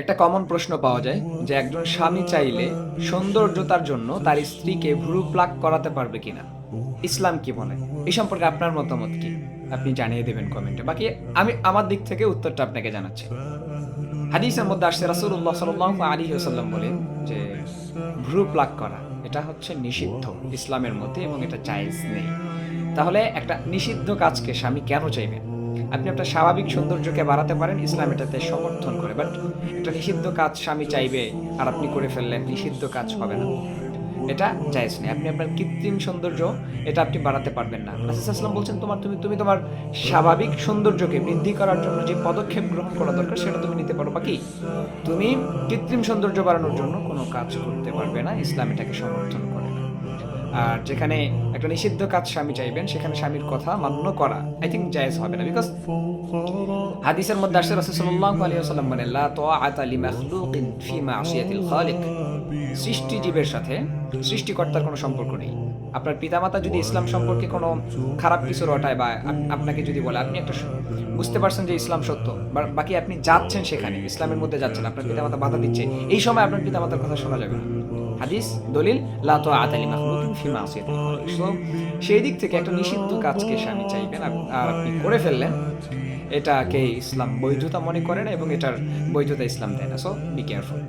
একটা কমন প্রশ্ন পাওয়া যায় যে একজন স্বামী চাইলে সৌন্দর্যতার জন্য তার স্ত্রীকে ভ্রু প্লাক করাতে পারবে কিনা, ইসলাম কি বলে এই সম্পর্কে আপনার মতামত কি, আপনি জানিয়ে দেবেন কমেন্টে। বাকি আমি আমার দিক থেকে উত্তরটা আপনাকে জানাচ্ছি। হাদিসের মধ্যে আসছে রাসূলুল্লাহ সাল্লাল্লাহু আলাইহি ওয়াসাল্লাম বলেন যে ভ্রু প্লাক করা এটা হচ্ছে নিষিদ্ধ ইসলামের মধ্যে এবং এটা জায়েজ নেই। তাহলে একটা নিষিদ্ধ কাজকে স্বামী কেন চাইবেন? আপনি আপনার স্বাভাবিক সৌন্দর্যকে বাড়াতে পারেন, ইসলাম এটাতে সমর্থন করে। বাট একটা নিষিদ্ধ কাজ স্বামী চাইবে আর আপনি করে ফেললেন, নিষিদ্ধ কাজ হবে না, এটা জায়েজ নেই। আপনি আপনার কৃত্রিম সৌন্দর্য এটা আপনি বাড়াতে পারবেন না। রাসূল সাল্লাল্লাহু আলাইহি ওয়াসাল্লাম বলছেন তুমি তোমার স্বাভাবিক সৌন্দর্যকে বৃদ্ধি করার জন্য যে পদক্ষেপ গ্রহণ করা দরকার সেটা তুমি নিতে পারো। বাকি তুমি কৃত্রিম সৌন্দর্য বাড়ানোর জন্য কোনো কাজ করতে পারবে না, ইসলাম এটাকে সমর্থন করে না। আর যেখানে একটা নিষিদ্ধ কাজ স্বামী চাইবেন সেখানে স্বামীর কথা মান্য করা আই থিংক জায়েজ হবে না। বিকজ হাদিসের মধ্যে আসছে রাসূল সাল্লাল্লাহু আলাইহি ওয়াসাল্লাম বলেন লা তাআতা লিমাখলুকিন ফি মা'সিয়াতিল খালিক। সৃষ্টিজীবের সাথে সৃষ্টিকর্তার কোনো সম্পর্ক নেই। আপনার পিতামাতা যদি ইসলাম সম্পর্কে কোনো খারাপ কিছু রটায় বা আপনাকে যদি বলে, আপনি একটা বুঝতে পারছেন যে ইসলাম সত্য, বাকি আপনি যাচ্ছেন সেখানে ইসলামের মধ্যে যাচ্ছেন, আপনার পিতামাতা বাধা দিচ্ছে, এই সময় আপনার পিতামাতার কথা শোনা যাবে না। হাদিস দলিল লা তাআতা লিমাখলুকিন ফি মা'সিয়াতিল খালিক। সো সেই দিক থেকে একটা নিষিদ্ধ কাজকে স্বামী চাইবেন আর আপনি করে ফেললেন, এটাকে ইসলাম বৈধতা মনে করে না এবং এটার বৈধতা ইসলাম দেয় না। So be careful.